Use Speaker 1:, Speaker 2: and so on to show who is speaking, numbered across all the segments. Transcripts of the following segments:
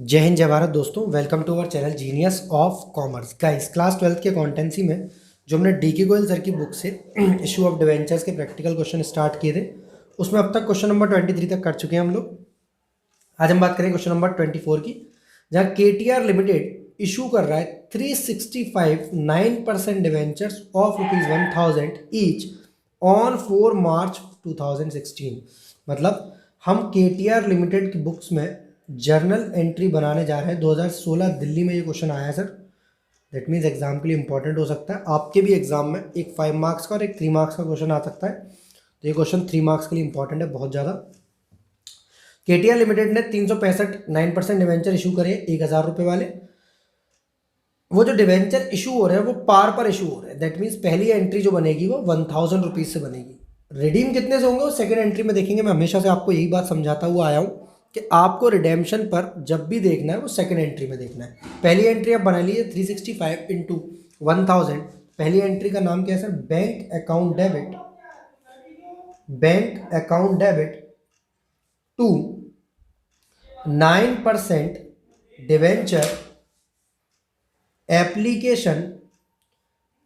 Speaker 1: जय हिंद जय भारत दोस्तों, welcome to our channel genius of commerce. Guys, class 12th के अकाउंटेंसी में जो हमने डीके गोयल सर की बुक से इशू ऑफ डिवेंचर्स के प्रैक्टिकल क्वेश्चन स्टार्ट किए थे, उसमें अब तक क्वेश्चन नंबर 23 तक कर चुके हैं हम लोग। आज हम बात करें क्वेश्चन नंबर 24 की, जहाँ केटीआर लिमिटेड इशू कर रहा है 365 9% डिवेंचर्स ऑफ ₹1000 ईच ऑन 4 मार्च 2016। मतलब हम केटीआर लिमिटेड की बुक्स में जर्नल एंट्री बनाने जा रहे हैं। 2016 दिल्ली में ये क्वेश्चन आया है सर। दैट मीन्स एग्जाम के लिए इंपॉर्टेंट हो सकता है। आपके भी एग्जाम में एक 5 मार्क्स का और एक 3 मार्क्स का क्वेश्चन आ सकता है। तो ये क्वेश्चन 3 मार्क्स के लिए इंपॉर्टेंट है बहुत ज़्यादा। केटीआर लिमिटेड ने 365 9% डिवेंचर इशू करे 1000 वाले। वो जो डिवेंचर इशू हो रहे हैं वो पार पर इशू हो रहे हैं। दैट मीन्स पहली एंट्री जो बनेगी वो 1000 रुपीज़ से बनेगी। रिडीम कितने से होंगे वो सेकेंड एंट्री में देखेंगे। मैं हमेशा से आपको यही बात समझाता हुआ आया हूँ कि आपको रिडेम्पशन पर जब भी देखना है वो सेकंड एंट्री में देखना है। पहली एंट्री आप बना लीजिए 365 इंटू 1000। पहली एंट्री का नाम क्या है sir? Bank account debit. Bank account debit to 9% debenture application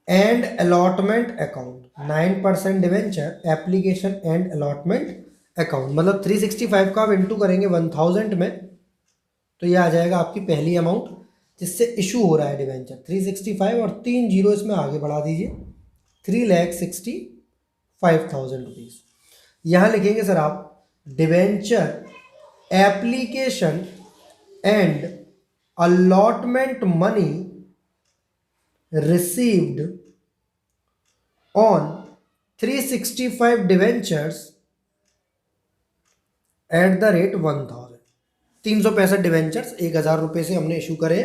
Speaker 1: and allotment account. 9% debenture application and allotment account. मतलब 365 का आप इंटू करेंगे 1000 में तो ये आ जाएगा आपकी पहली अमाउंट जिससे इशू हो रहा है डिवेंचर 365 और 3 जीरो इसमें आगे बढ़ा दीजिए 3,65,000 रुपीज़। यहाँ लिखेंगे सर आप debenture application and allotment money received on 365 debentures at the rate 1000। 365 debentures 1000 रुपये से हमने इशू करे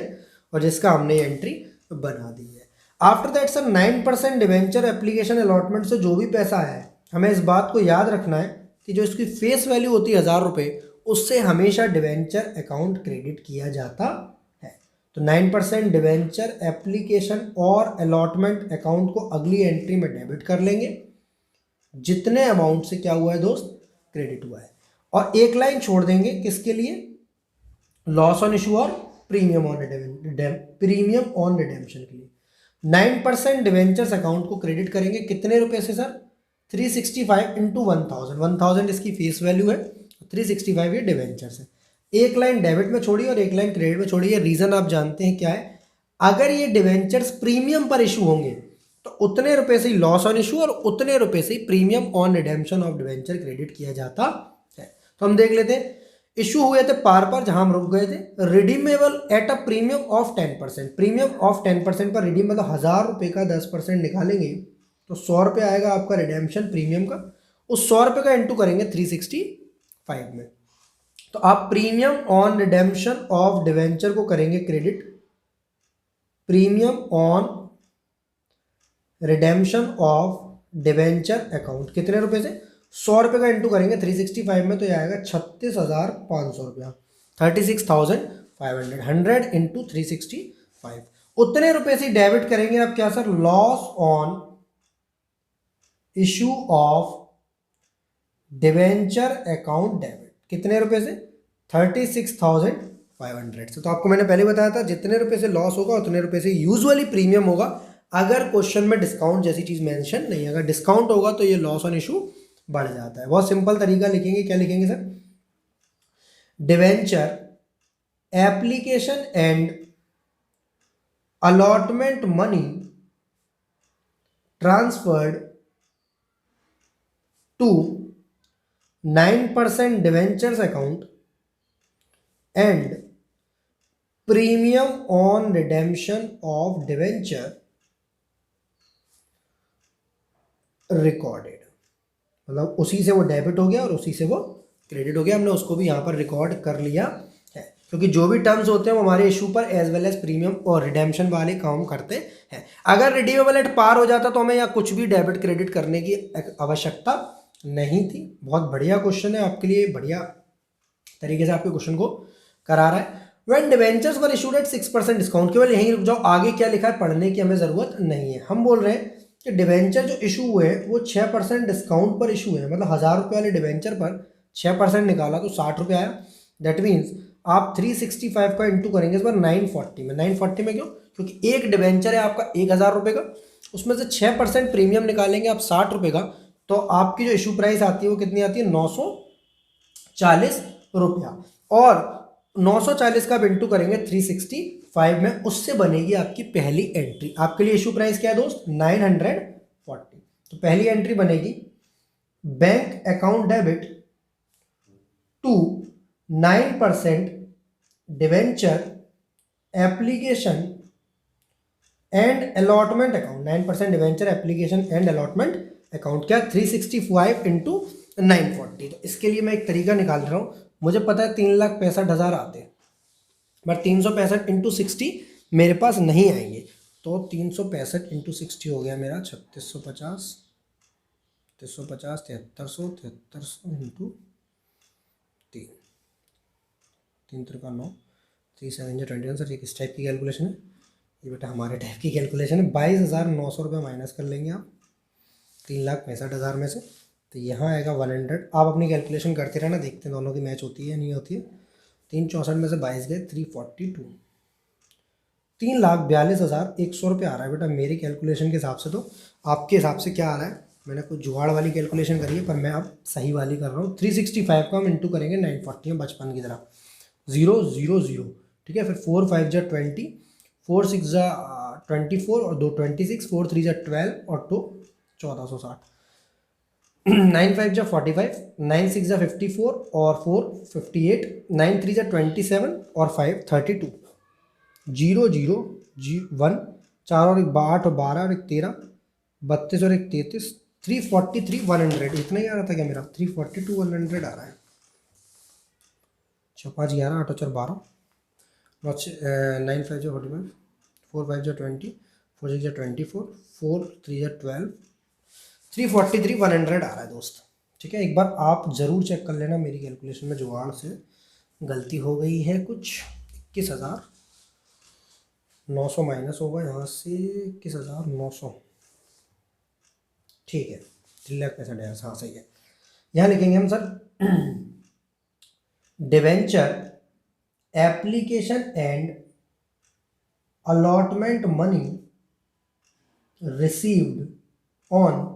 Speaker 1: और जिसका हमने एंट्री बना दी है। After that sir 9% debenture application allotment से जो भी पैसा आया है हमें इस बात को याद रखना है कि जो इसकी फेस वैल्यू होती है 1000 रुपये, उससे हमेशा डिवेंचर अकाउंट क्रेडिट किया जाता है। तो 9% डिवेंचर एप्लीकेशन और अलॉटमेंट अकाउंट को अगली एंट्री में डेबिट कर लेंगे जितने अमाउंट से क्या हुआ है दोस्त, क्रेडिट हुआ है। और एक लाइन छोड़ देंगे किसके लिए? लॉस ऑन इशू और प्रीमियम ऑन रिडेम्पशन के लिए। 9% डिवेंचर्स अकाउंट को क्रेडिट करेंगे कितने रुपए से सर? 365 इंटू 1000 इसकी फेस वैल्यू है, 365 ये डिवेंचर्स है। एक लाइन डेबिट में छोड़िए और एक लाइन क्रेडिट में छोड़िए। रीजन आप जानते हैं क्या है? अगर ये डिवेंचर्स प्रीमियम पर इशू होंगे तो उतने रुपए से ही लॉस ऑन इशू और उतने रुपए से ही premium on redemption of debenture credit किया जाता है। तो हम देख लेते हैं। इशू हुए थे पार पर, जहां हम रुक गए थे। Redeemable at a premium of 10%। Premium of 10% पर रिडीम, मतलब 1000 रुपये का 10% निकालेंगे तो 100 रुपये आएगा आपका रिडेम्पशन प्रीमियम का। उस 100 रुपये का इंटू करेंगे 365 में, तो आप premium on redemption of debenture को करेंगे credit. Premium on redemption of debenture account कितने रुपए से? 100 रुपये का इंटू करेंगे 365 में तो ये आएगा 36,500 रुपया, 36,500। 100 इंटू 365, उतने रुपए से डेबिट करेंगे आप क्या sir? Loss on issue of debenture account debit. कितने रुपए से? 36,500 से। तो आपको मैंने पहले बताया था जितने रुपए से लॉस होगा उतने रुपए से यूजुअली प्रीमियम होगा, अगर क्वेश्चन में डिस्काउंट जैसी चीज मेंशन नहीं। अगर डिस्काउंट होगा तो ये लॉस ऑन इशू बढ़ जाता है। बहुत सिंपल तरीका लिखेंगे। क्या लिखेंगे sir? Debenture application and allotment money transferred to 9% debentures account and premium on redemption of debenture recorded. मतलब उसी से वो डेबिट हो गया और उसी से वो क्रेडिट हो गया। हमने उसको भी यहाँ पर रिकॉर्ड कर लिया है, क्योंकि जो भी टर्म्स होते हैं वो हमारे इशू पर एज वेल एज प्रीमियम और रिडेम्पशन वाले काम करते हैं। अगर रिडीमेबल एट पार हो जाता तो हमें यहाँ कुछ भी डेबिट क्रेडिट करने की आवश्यकता नहीं थी। बहुत बढ़िया क्वेश्चन है आपके लिए, बढ़िया तरीके से आपके क्वेश्चन को करा रहा है। When debentures were issued at 6% discount. केवल यहीं रुक जाओ, आगे क्या लिखा है पढ़ने की हमें जरूरत नहीं है। हम बोल रहे हैं कि डिवेंचर जो इशू हुए वो 6% डिस्काउंट पर इशू है। मतलब 1000 रुपये वाले डिवेंचर पर 6% निकाला तो 60 रुपये आया। दैट मीन्स आप 365 का इंटू करेंगे इस बार 940 में। 940 में क्यों? क्योंकि एक डिवेंचर है आपका 1000 रुपये का, उसमें से 6% प्रीमियम निकालेंगे आप 60 रुपये का, तो आपकी जो इशू प्राइस आती है वो कितनी आती है? 940 रुपया। और 940 का आप इंटू करेंगे 365 में, उससे बनेगी आपकी पहली एंट्री। आपके लिए इशू प्राइस क्या है दोस्त? 940। तो पहली एंट्री बनेगी bank account debit to 9% debenture application and allotment account. 9% debenture application and allotment account क्या? 365 इंटू 940। तो इसके लिए मैं एक तरीका निकाल रहा हूँ। मुझे पता है 3,65,000 आते हैं, बट 365 इंटू 60 मेरे पास नहीं आएंगे। तो 365 इंटू 60 हो गया मेरा 3650, 3350, 7300 इंटू 3 3 9, 3 7 21। सर ये किस टाइप की कैलकुलेशन है? ये बेटा हमारे टाइप की कैलकुलेशन है। 22,900 रुपये माइनस कर लेंगे आप 3,65,000 में से, तो यहाँ आएगा 100। आप अपनी कैलकुलेशन करते रहना, देखते हैं दोनों की मैच होती है या नहीं होती है। 364 में से 22 गए 342, 3,42,100 रुपये आ रहा है बेटा मेरी कैलकुलेशन के हिसाब से। तो आपके हिसाब से क्या आ रहा है? मैंने कुछ जुगाड़ वाली कैलकुलेशन करी है, पर मैं अब सही वाली कर रहा हूँ। 365 को हम इंटू करेंगे 940 में, बचपन की तरह 0 0 0, ठीक है। फिर 4 5 जा 20, 4 6 जा 24 और 2 26, 4 3 जा 12 और 2 1460, 9 5 जा 45, 9 6 जा 54 और 4 58, 9 3 जा 27 और 5 32, 0 0 1, 4 और 1 8 और 12 और 1 13, 32 और 1 33, 343 100। इतना ही आ रहा था क्या मेरा? 342 100 आ रहा है। 6 5 11, 8 4 12, 9 5 जा 45, 4 5 जा 20, 4 6 जा 24, 4 3 जा 12, 343 100 आ रहा है दोस्त, ठीक है। एक बार आप ज़रूर चेक कर लेना, मेरी कैलकुलेशन में जुगाड़ से गलती हो गई है कुछ। 21,900 माइनस होगा यहाँ से, 21,900, ठीक है। 3,65,000, हाँ सही है। यहाँ लिखेंगे हम sir debenture application and allotment money received on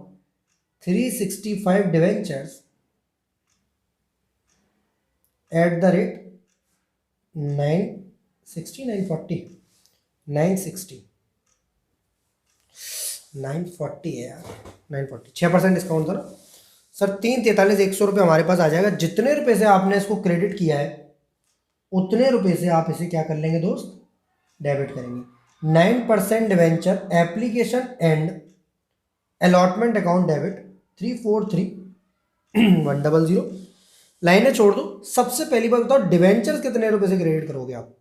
Speaker 1: 365 debentures at the rate 960 940 960 940 है यार, 940। 6% डिस्काउंट था ना सर। 3,43,100 रुपये हमारे पास आ जाएगा। जितने रुपए से आपने इसको क्रेडिट किया है उतने रुपए से आप इसे क्या कर लेंगे दोस्त? डेबिट करेंगे। 9% debenture application and allotment account debit 343,100। लाइनें छोड़ दो। सबसे पहली बात बताओ डिवेंचर कितने रुपए से क्रेडिट करोगे आप?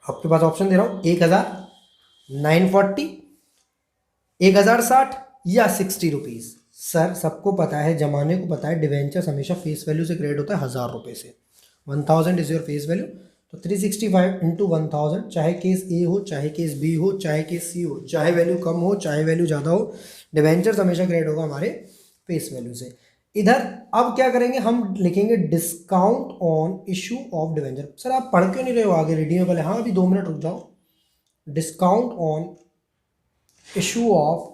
Speaker 1: आपके पास ऑप्शन दे रहा हूं, 1,000, 940, 1,060 या 60 रुपीज़। सर सबको पता है, जमाने को पता है, डिवेंचर्स हमेशा फेस वैल्यू से क्रेडिट होता है 1,000 रुपये से। 1000 इज योर फेस वैल्यू। तो 365 इंटू 1000, चाहे केस ए हो, चाहे केस बी हो, चाहे केस सी हो, चाहे वैल्यू कम हो, चाहे वैल्यू ज़्यादा हो, डिवेंचर्स हमेशा क्रेडिट होगा हमारे फेस वैल्यू से। इधर अब क्या करेंगे? हम लिखेंगे discount on issue of debenture. Sir आप पढ़ क्यों नहीं रहे हो आगे? रिडीमेबल है। हाँ अभी 2 मिनट रुक जाओ। Discount on issue of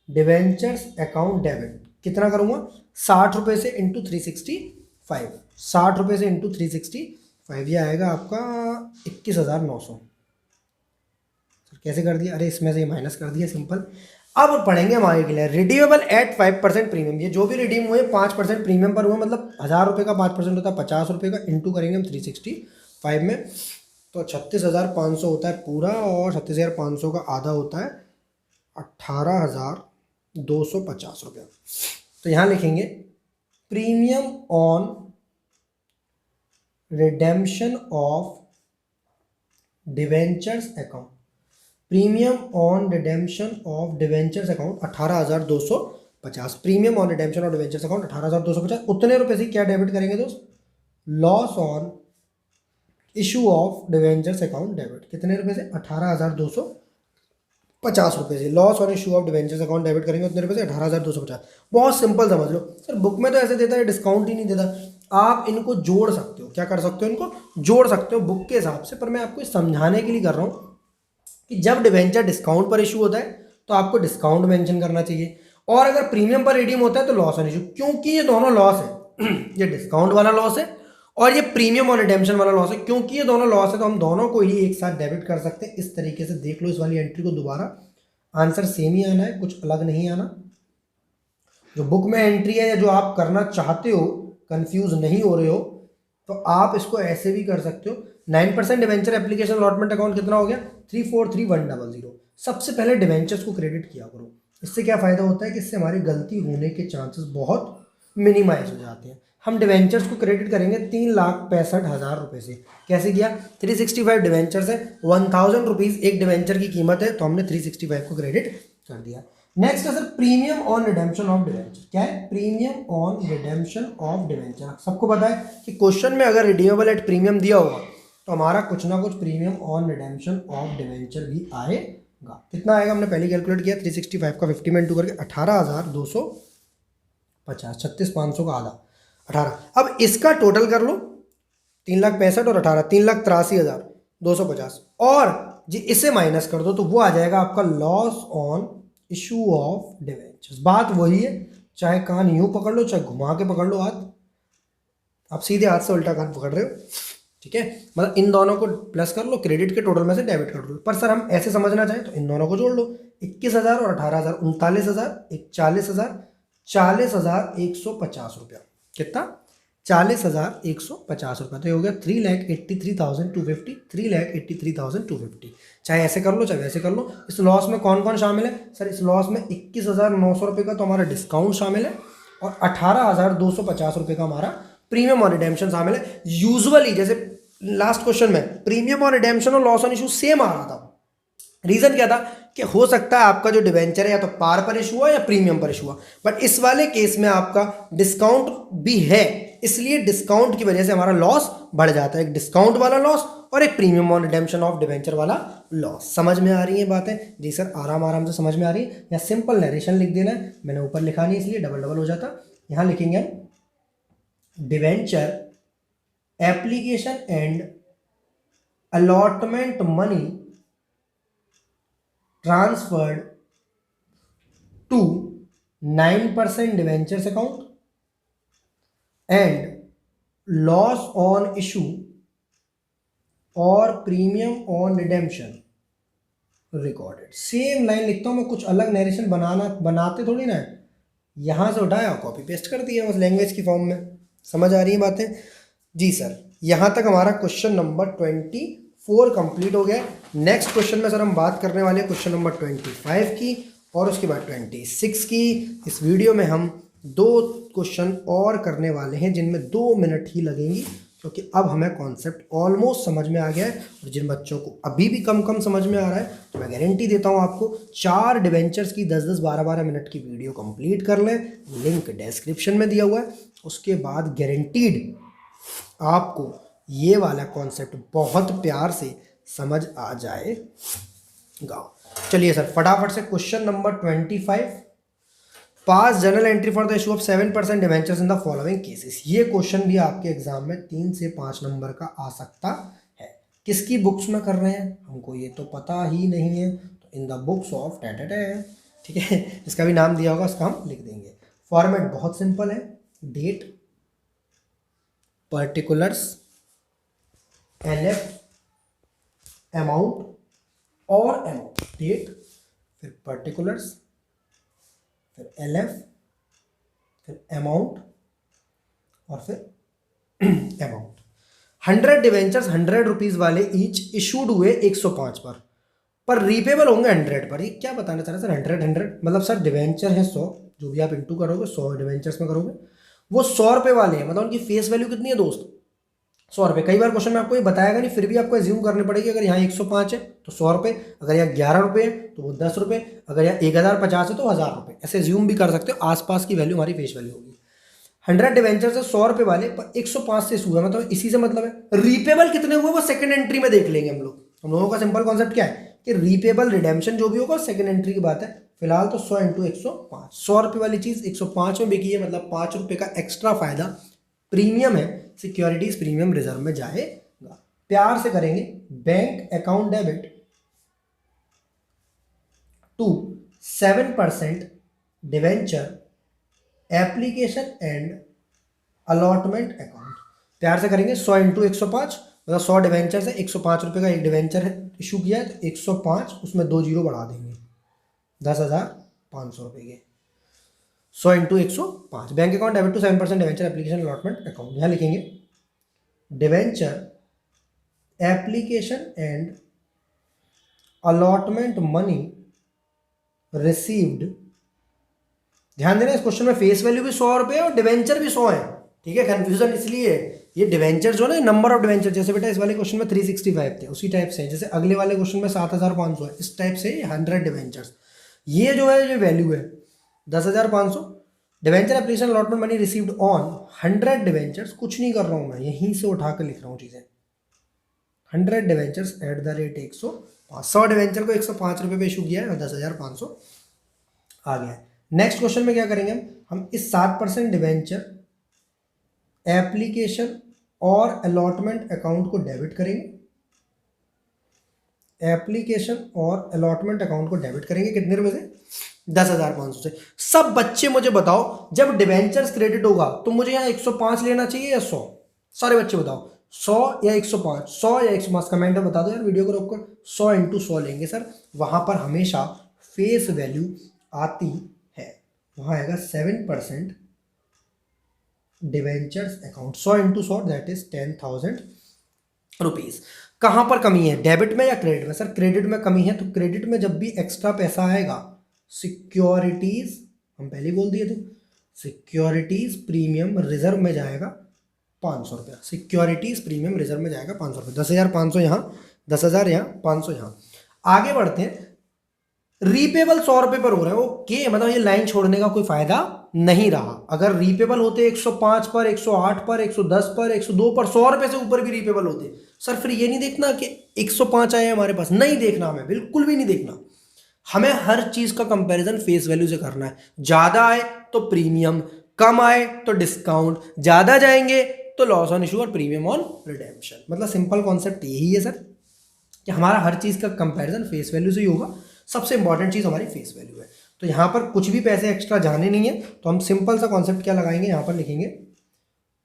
Speaker 1: debentures account debit कितना करूँगा? 60 रुपये से इंटू 365, 60 रुपये से इंटू 365, ये आएगा आपका 21,900। सर कैसे कर दिया? अरे इसमें से माइनस कर दिया, सिंपल। अब पढ़ेंगे हम आगे के लिए। Redeemable eight 5% premium. ये जो भी रिडीम हुए 5% प्रीमियम पर हुआ, मतलब 1,000 रुपये का 5% होता है 50 रुपये का। इंटू करेंगे हम 365 में, तो 36,500 होता है पूरा, और 36,500 का आधा होता है 18,250 रुपये। तो यहाँ लिखेंगे premium on redemption of debentures account. Premium on redemption of debentures account 18,250। Premium on redemption of debentures account 18,250। उतने रुपए से क्या डेबिट करेंगे दोस्त? Loss on issue of debentures account debit. कितने रुपए से? 18,250 रुपये से loss on issue of debentures account debit करेंगे। उतने रुपये से 18,250। बहुत सिंपल समझ लो। सर बुक में तो ऐसे देता है, डिस्काउंट ही नहीं देता। आप इनको जोड़ सकते हो। क्या कर सकते हो? इनको जोड़ सकते हो बुक के हिसाब से। पर मैं आपको समझाने के लिए कर रहा हूँ कि जब डिवेंचर डिस्काउंट पर इशू होता है तो आपको डिस्काउंट मेंशन करना चाहिए, और अगर प्रीमियम पर रिडीम होता है तो लॉस ऑन इशू। क्योंकि ये दोनों लॉस है ये डिस्काउंट वाला लॉस है और ये प्रीमियम और रिडेम्पशन वाला लॉस है। क्योंकि ये दोनों लॉस है तो हम दोनों को ही एक साथ डेबिट कर सकते हैं। इस तरीके से देख लो इस वाली एंट्री को दोबारा, आंसर सेम ही आना है, कुछ अलग नहीं आना। जो बुक में एंट्री है या जो आप करना चाहते हो, कंफ्यूज नहीं हो रहे हो, तो आप इसको ऐसे भी कर सकते हो। 9% डिवेंचर एप्लीकेशन अलॉटमेंट अकाउंट कितना हो गया? 343100। सबसे पहले डिवेंचर्स को क्रेडिट किया करो। इससे क्या फ़ायदा होता है कि इससे हमारी गलती होने के चांसेस बहुत मिनिमाइज हो जाते हैं। हम डिवेंचर्स को क्रेडिट करेंगे 3,65,000 रुपये से। कैसे किया? 365 डिवेंचर्स है, 1000 रुपीज़ एक डिवेंचर की कीमत है, तो हमने 365 को क्रेडिट कर दिया। नेक्स्ट है sir premium on redemption of debenture. क्या है? Premium on redemption of debenture. सबको पता है कि क्वेश्चन में अगर रिडीमेबल एट प्रीमियम दिया होगा तो हमारा कुछ ना कुछ premium on redemption of debenture भी आएगा। कितना आएगा? हमने पहले कैलकुलेट किया, 365 का 50 में इंटू करके 18,250, 36,500 का आधा 18। अब इसका टोटल कर लो, 3,65,000 और 18, 3,83,250, और जी इसे माइनस कर दो तो वो आ जाएगा आपका loss on issue of debentures. बात वही है, चाहे कान यूं पकड़ लो चाहे घुमा के पकड़ लो हाथ, आप सीधे हाथ से उल्टा कान पकड़ रहे हो, ठीक है। मतलब इन दोनों को प्लस कर लो, क्रेडिट के टोटल में से डेबिट कर लो। पर सर हम ऐसे समझना चाहें तो इन दोनों को जोड़ लो, 21,000 और 18,000, 39,000, 40,000, 40,150 रुपया। कितना? 40,150 रुपये। तो ये हो गया 3,83,250, 3,83,250। चाहे ऐसे कर लो चाहे वैसे कर लो। इस लॉस में कौन कौन शामिल है सर? इस लॉस में 21,900 रुपये का तो हमारा डिस्काउंट शामिल है और 18,250 रुपये का हमारा प्रीमियम और रिडेम्पशन शामिल है। यूजुअली जैसे लास्ट क्वेश्चन में प्रीमियम और रिडेम्पशन और लॉस ऑन इशू सेम आ रहा था। रीजन क्या था कि हो सकता है आपका जो डिवेंचर है या तो पार पर इशू हुआ या प्रीमियम पर इशू हुआ, बट इस वाले केस में आपका डिस्काउंट भी है, इसलिए डिस्काउंट की वजह से हमारा लॉस बढ़ जाता है। एक डिस्काउंट वाला लॉस और एक premium on redemption of debenture वाला लॉस। समझ में आ रही है बातें? जी सर आराम आराम से समझ में आ रही है। या सिंपल नरेशन लिख देना है, मैंने ऊपर लिखा नहीं इसलिए डबल डबल हो जाता। यहाँ लिखेंगे हम debenture application and allotment money transferred to 9% debentures account and loss on issue और premium on redemption recorded. Same line लिखता हूँ मैं, कुछ अलग नरेशन बनाते थोड़ी ना है। यहाँ से उठाया कॉपी पेस्ट कर दिया बस लैंग्वेज की फॉर्म में। समझ आ रही है बातें? जी सर यहाँ तक हमारा क्वेश्चन नंबर 24 कंप्लीट हो गया। नेक्स्ट क्वेश्चन में सर हम बात करने वाले हैं क्वेश्चन नंबर 25 की और उसके बाद 26 की। इस वीडियो में हम 2 क्वेश्चन और करने वाले हैं जिनमें 2 मिनट ही लगेंगी, क्योंकि अब हमें कॉन्सेप्ट ऑलमोस्ट समझ में आ गया है। और जिन बच्चों को अभी भी कम कम समझ में आ रहा है तो मैं गारंटी देता हूँ आपको 4 डिवेंचर्स की 10-10, 12-12 मिनट की वीडियो कंप्लीट कर लें, लिंक डिस्क्रिप्शन में दिया हुआ है। उसके बाद गारंटीड आपको ये वाला कॉन्सेप्ट बहुत प्यार से समझ आ जाएगा। चलिए सर फटाफट से question number 25, pass general entry for the issue of 7% debentures in the following cases. ये क्वेश्चन भी आपके एग्जाम में 3 से 5 नंबर का आ सकता है। किसकी बुक्स में कर रहे हैं हमको ये तो पता ही नहीं है, तो इन द बुक्स ऑफ टैटैट, ठीक है, इसका भी नाम दिया होगा, उसका हम लिख देंगे। फॉर्मेट बहुत सिंपल है, डेट, पर्टिकुलर्स, LF, अमाउंट और अमाउंट। डेट, फिर पर्टिकुलर्स, फिर LF, फिर अमाउंट और फिर अमाउंट। 100 डिवेंचर्स 100 रुपीज़ वाले ईच इशूड हुए 105 पर रीपेबल होंगे 100 पर। ये क्या बताना चाह रहे हैं सर? 100 मतलब सर डिवेंचर है 100, जो भी आप इंटू करोगे 100 डिवेंचर्स में करोगे, वो 100 रुपये वाले हैं। मतलब उनकी फेस वैल्यू कितनी है दोस्त? 100 रुपये। कई बार क्वेश्चन में आपको ये बताएगा नहीं, फिर भी आपको एज्यूम करनी पड़ेगी। अगर यहाँ 105 है तो 100 रुपये, अगर यहाँ 11 रुपये है तो वो 10 रुपये, अगर यहाँ 1050 है तो 1000 रुपये। ऐसे एज्यूम भी कर सकते हो, आसपास की वैल्यू हमारी फेस वैल्यू होगी। 100 डिवेंचर से 100 रुपये वाले पर 105 से इशू है, मतलब इसी से मतलब है। रीपेबल कितने हुए वो सेकंड एंट्री में देख लेंगे हम लोग। हम लोगों का सिंपल कॉन्सेप्ट क्या है कि रीपेबल रिडेम्पशन जो भी होगा सेकंड एंट्री की बात है। फिलहाल तो 100 × 105, 100 रुपये वाली चीज़ 105 में बिकी है, मतलब 5 रुपये का एक्स्ट्रा फायदा प्रीमियम है, सिक्योरिटीज प्रीमियम रिजर्व में जाएगा। प्यार से करेंगे, bank account debit to 7% debenture application and allotment account. प्यार से करेंगे 100 इंटू 105, मतलब 100 डिवेंचर से 105 रुपये का एक डिवेंचर इशू किया है, तो 105 उसमें 2 जीरो बढ़ा देंगे, 10,500 रुपये के। 100 into 105, bank account debit to 7% debenture application allotment account. यहाँ लिखेंगे debenture application and allotment money received. ध्यान देना, इस क्वेश्चन में फेस वैल्यू भी 100 रुपये और डिवेंचर भी 100 है, ठीक है। कंफ्यूजन इसलिए है, ये डिवेंचर जो है ना, नंबर ऑफ डिवेंचर, जैसे बेटा इस वाले क्वेश्चन में 365 थे, उसी टाइप से, जैसे अगले वाले क्वेश्चन में 7,500 है, इस टाइप से 100 डिवेंचर्स। ये जो है, ये वैल्यू है 10,500। Debenture application allotment money received on 100 debentures. कुछ नहीं कर रहा हूँ मैं, यहीं से उठा कर लिख रहा हूँ चीज़ें। 100 debentures at the rate 105, 100 debenture को 105 रुपये पे इशू किया है और 10,500 आ गया है। नेक्स्ट क्वेश्चन में क्या करेंगे हम इस 7% डिवेंचर एप्लीकेशन और अलॉटमेंट अकाउंट को डेबिट करेंगे। एप्लीकेशन और अलॉटमेंट अकाउंट को डेबिट करेंगे कितने रुपए से? 10,500 से। सब बच्चे मुझे बताओ, जब डिवेंचर्स क्रेडिट होगा तो मुझे यहाँ 105 लेना चाहिए या 100? सारे बच्चे बताओ, 100 या 105? 100 या 105 कमेंट में बता दो यार, वीडियो को रोककर। 100 इंटू 100 लेंगे सर, वहां पर हमेशा फेस वैल्यू आती है, वहां आएगा 7% debentures account. 100 into 100 that is 10,000 rupees. कहां पर कमी है, डेबिट में या क्रेडिट में? सर क्रेडिट में कमी है, तो क्रेडिट में जब भी एक्स्ट्रा पैसा आएगा, सिक्योरिटीज, हम पहले बोल दिए थे, सिक्योरिटीज प्रीमियम रिजर्व में जाएगा 500 रुपया। सिक्योरिटीज प्रीमियम रिजर्व में जाएगा 500 रुपये। 10,500 यहाँ, 10,000 यहाँ, 500 यहाँ। आगे बढ़ते हैं, रीपेबल 100 रुपये पर हो रहा है, ओके, मतलब ये लाइन छोड़ने का कोई फायदा नहीं रहा। अगर रीपेबल होते 105 पर, 108 पर, 110 पर, 102 पर, 100 रुपये से ऊपर भी रीपेबल होते, सर फिर ये नहीं देखना कि 105 आए हमारे पास, नहीं देखना, हमें बिल्कुल भी नहीं देखना। हमें हर चीज का कंपैरिजन फेस वैल्यू से करना है। ज्यादा आए तो प्रीमियम, कम आए तो डिस्काउंट, ज्यादा जाएंगे तो लॉस ऑन इशू और प्रीमियम ऑन रिडेम्पशन। मतलब सिंपल कॉन्सेप्ट यही है सर, कि हमारा हर चीज का कंपैरिजन फेस वैल्यू से ही होगा। सबसे इंपॉर्टेंट चीज हमारी फेस वैल्यू है। तो यहाँ पर कुछ भी पैसे एक्स्ट्रा जाने नहीं है, तो हम सिंपल सा कॉन्सेप्ट क्या लगाएंगे, यहाँ पर लिखेंगे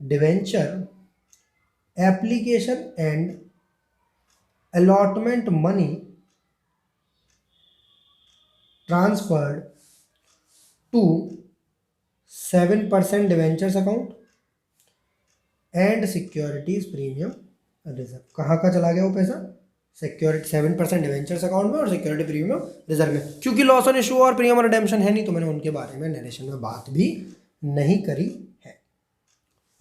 Speaker 1: debenture application and allotment money transferred to 7% debentures account and securities premium reserve. कहाँ का चला गया वो पैसा? सिक्योरिटी 7% डिवेंचर्स अकाउंट में और सिक्योरिटी प्रीमियम रिजर्व में। क्योंकि लॉस ऑन इशू और प्रीमियम और रिडेम्पशन है नहीं, तो मैंने उनके बारे में नरेशन में बात भी नहीं करी है।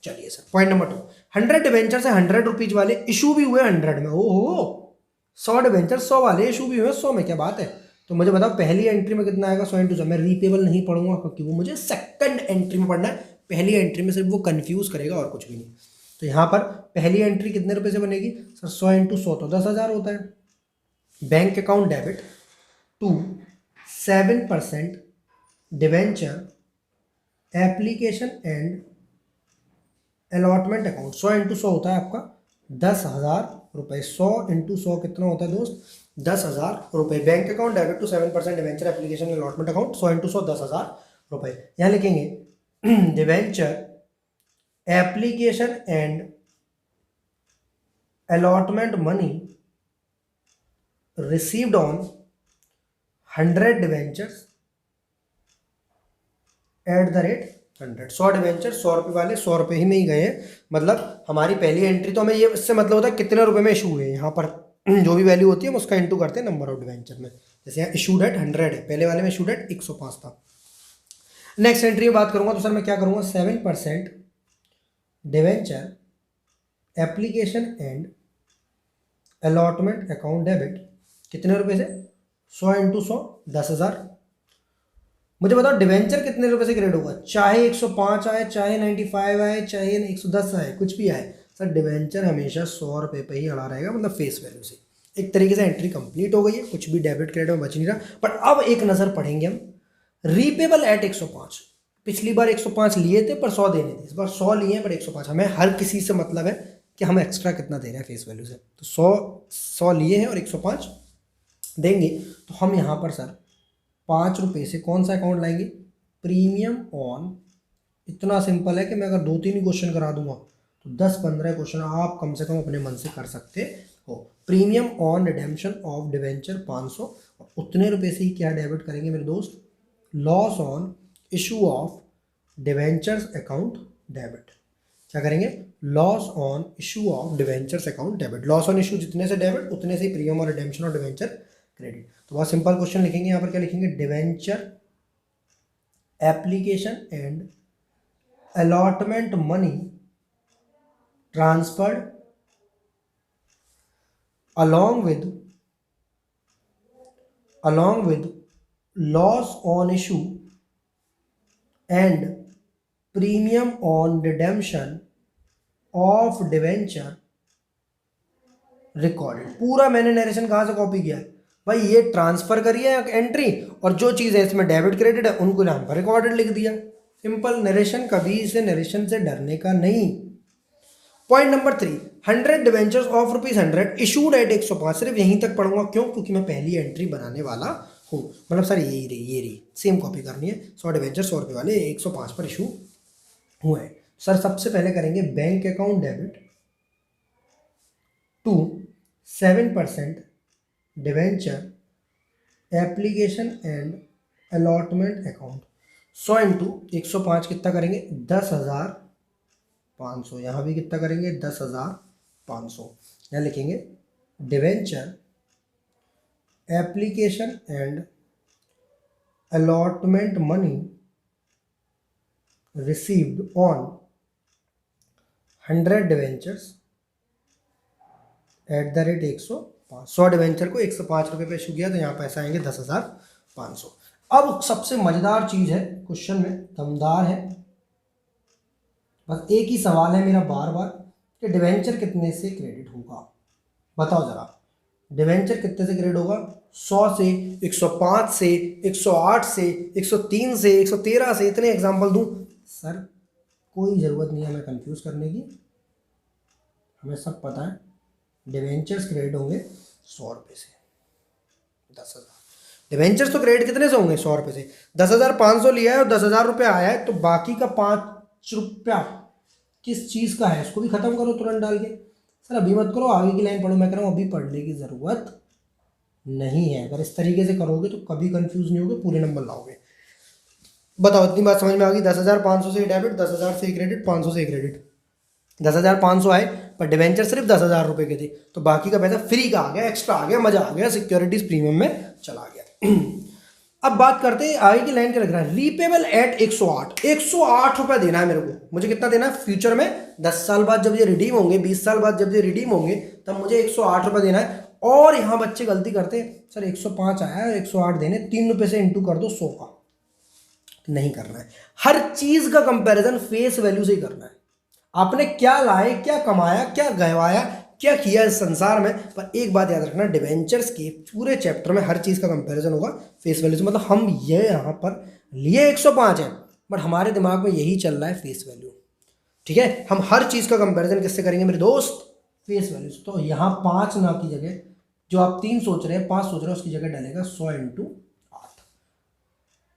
Speaker 1: चलिए सर, पॉइंट नंबर 2, 100 डिवेंचर से 100 रुपीज वाले इशू भी हुए 100 में। ओहो, 100 डिवेंचर 100 वाले इशू भी हुए 100 में, क्या बात है। तो मुझे बताओ पहली एंट्री में कितना आएगा? 100 इंटू 100। मैं रीपेबल नहीं पढ़ूंगा क्योंकि वो मुझे सेकंड एंट्री में पढ़ना है, पहली एंट्री में सिर्फ वो कंफ्यूज करेगा और कुछ भी नहीं। तो यहाँ पर पहली एंट्री कितने रुपए से बनेगी सर? 100 इंटू 100 तो 10,000 होता है। Bank account debit to 7% debenture application and allotment account. 100 into 100 होता है आपका 10,000 रुपये। 100 इंटू 100 कितना होता है दोस्त? 10,000 रुपये। Bank account debit to 7% debenture application allotment account. 100 into 100 10,000 रुपये। यहाँ लिखेंगे debenture application and allotment money received on 100 debentures at the rate 100। 100 debenture 100 रुपये वाले 100 रुपये ही में ही गए, मतलब हमारी पहली एंट्री। तो हमें ये इससे मतलब होता है कितने रुपए में इशू हुए। यहाँ पर जो भी वैल्यू होती है हम उसका इंटू करते हैं नंबर ऑफ डिवेंचर में। जैसे यहाँ इशूड एट 100 है, पहले वाले में इशूड एट 105 था। नेक्स्ट एंट्री में बात करूंगा तो सर मैं क्या करूंगा? 7% debenture application and allotment account debit कितने रुपए से? 100 इंटू 100 10,000। मुझे बताओ डिवेंचर कितने रुपए से क्रेडिट होगा? चाहे 105 आए, चाहे 95 आए, चाहे 110 आए, कुछ भी आए सर, डिवेंचर हमेशा 100 रुपये पे ही अड़ा रहेगा, मतलब फेस वैल्यू से। एक तरीके से एंट्री कंप्लीट हो गई है, कुछ भी डेबिट क्रेडिट में बच नहीं रहा। बट अब एक नज़र पढ़ेंगे हम रीपेबल एट 105। पिछली बार 105 लिए थे पर 100 देने थे, इस बार 100 लिए हैं पर 105। हमें हर किसी से मतलब है कि हम एक्स्ट्रा कितना दे रहे हैं फेस वैल्यू से। तो 100 लिए हैं और 105 देंगे। तो हम यहाँ पर सर 5 रुपये से कौन सा अकाउंट लाएंगे, प्रीमियम ऑन। इतना सिंपल है कि मैं अगर 2-3 ही क्वेश्चन करा दूंगा तो 10-15 क्वेश्चन आप कम से कम अपने मन से कर सकते हो। Premium on redemption of debenture 500, उतने रुपए से ही क्या डेबिट करेंगे मेरे दोस्त, loss on issue of debentures account debit. क्या करेंगे, loss on issue of debentures account debit. Loss on issue जितने से डेबिट उतने से प्रीमियम और रिडेम्पशन ऑफ डिवेंचर क्रेडिट। तो बहुत सिंपल क्वेश्चन लिखेंगे यहाँ पर, क्या लिखेंगे, debenture application and allotment money transferred along with loss on issue and premium on redemption of debenture recorded. पूरा मैंने नरेशन कहाँ से कॉपी किया है भाई, ये ट्रांसफर करिए एंट्री और जो चीज़ है इसमें डेबिट क्रेडिट है उनको यहाँ पर रिकॉर्डेड लिख दिया। सिंपल नरेशन, कभी इसे नरेशन से डरने का नहीं। Point number 3, 100 debentures of ₹100 issued at 105। सिर्फ यहीं तक पढ़ूंगा, क्यों, क्योंकि मैं पहली एंट्री बनाने वाला हूँ। मतलब सर ये रही सेम कॉपी करनी है। 100 डिवेंचर 100 रुपये वाले 105 पर इशू हुए हैं। सर सबसे पहले करेंगे bank account debit to 7% debenture application and allotment account. 100 into 105 कितना करेंगे, 10,500। यहाँ भी कितना करेंगे, 10,500। यहाँ लिखेंगे debenture application and allotment money received on 100 debentures at the rate 105। 100 debenture को 105 रुपये पे इशू किया तो यहाँ पैसा आएंगे 10,500। अब सबसे मज़ेदार चीज़ है क्वेश्चन में, दमदार है। बस एक ही सवाल है मेरा बार बार कि डिवेंचर कितने से क्रेडिट होगा, बताओ ज़रा। डिवेंचर कितने से क्रेडिट होगा, 100 से, 105 से, 108 से, 103 से, 113 से। इतने एग्जाम्पल दूँ सर, कोई ज़रूरत नहीं है हमें कंफ्यूज करने की, हमें सब पता है। डिवेंचर्स क्रेडिट होंगे 100 रुपये से 10,000। डिवेंचर्स तो क्रेडिट कितने से होंगे, 100 रुपये से। 10,500 लिया है और 10,000 रुपये आया है, तो बाकी का 5 रुपया किस चीज़ का है, इसको भी ख़त्म करो तुरंत डाल के। सर अभी मत करो, आगे की लाइन पढ़ो। मैं कह रहा हूँ अभी पढ़ने की ज़रूरत नहीं है। अगर इस तरीके से करोगे तो कभी कंफ्यूज नहीं होगे, पूरे नंबर लाओगे। बताओ, इतनी बात समझ में आ गई। 10,500 से डेबिट, 10,000 से क्रेडिट, 500 से क्रेडिट। 10,500 आए पर डिवेंचर सिर्फ 10,000 रुपये के थे, तो बाकी का पैसा फ्री का आ गया, एक्स्ट्रा आ गया, मजा आ गया, सिक्योरिटीज प्रीमियम में चला गया। अब बात करते हैं आगे की लाइन क्या लग रहा है, रीपेबल एट 108। 108 रुपये देना है मेरे को। मुझे कितना देना है फ्यूचर में, 10 साल बाद जब ये रिडीम होंगे, 20 साल बाद जब ये रिडीम होंगे, तब मुझे 108 रुपये देना है। और यहाँ बच्चे गलती करते हैं, सर 105 आया है 108 देने, 3 रुपये से इंटू कर दो 100 का। नहीं करना है। हर चीज का कंपैरिजन फेस वैल्यू से ही करना है। आपने क्या लाए, क्या कमाया, क्या गंवाया, क्या किया इस संसार में। पर एक बात याद रखना, डिवेंचर्स के पूरे चैप्टर में हर चीज़ का कंपैरिजन होगा फेस वैल्यू से। मतलब हम ये यहाँ पर लिए 105 है, बट हमारे दिमाग में यही चल रहा है फेस वैल्यू। ठीक है, हम हर चीज़ का कंपैरिजन किससे करेंगे मेरे दोस्त, फेस वैल्यू से। तो यहाँ 5 ना की जगह जो आप 3 सोच रहे हैं, 5 सोच रहे हैं, उसकी जगह डलेगा 100 इंटू 8।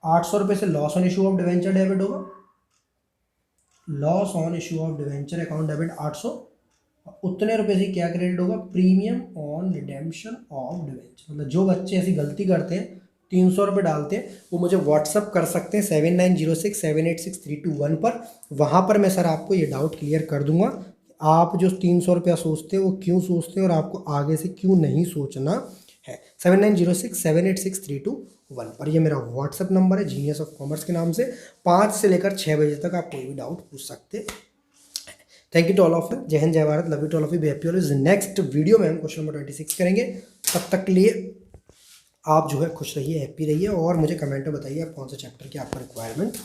Speaker 1: 800 रुपये से loss on issue of debenture debit होगा। Loss on issue of debenture account debit 800। उतने रुपए से क्या क्रेडिट होगा, premium on redemption of debenture. मतलब जो बच्चे ऐसी गलती करते हैं 300 रुपये डालते हैं, वो मुझे व्हाट्सअप कर सकते हैं 7906786321 पर। वहाँ पर मैं सर आपको ये डाउट क्लियर कर दूंगा, आप जो 300 रुपया सोचते हो वो क्यों सोचते हैं और आपको आगे से क्यों नहीं सोचना है। 7906786321 पर ये मेरा व्हाट्सअप नंबर है, जीनियस ऑफ कॉमर्स के नाम से। 5 से लेकर 6 बजे तक आप कोई भी डाउट पूछ सकते हैं। Thank you to all of you. जय हिंद, जय Bharat, love you to all of you, be happy always. Next video में हम क्वेश्चन नंबर 26 करेंगे। तब तक के लिए आप जो है खुश रहिए, हैप्पी रहिए, और मुझे कमेंट में बताइए आप कौन से चैप्टर की आपको रिक्वायरमेंट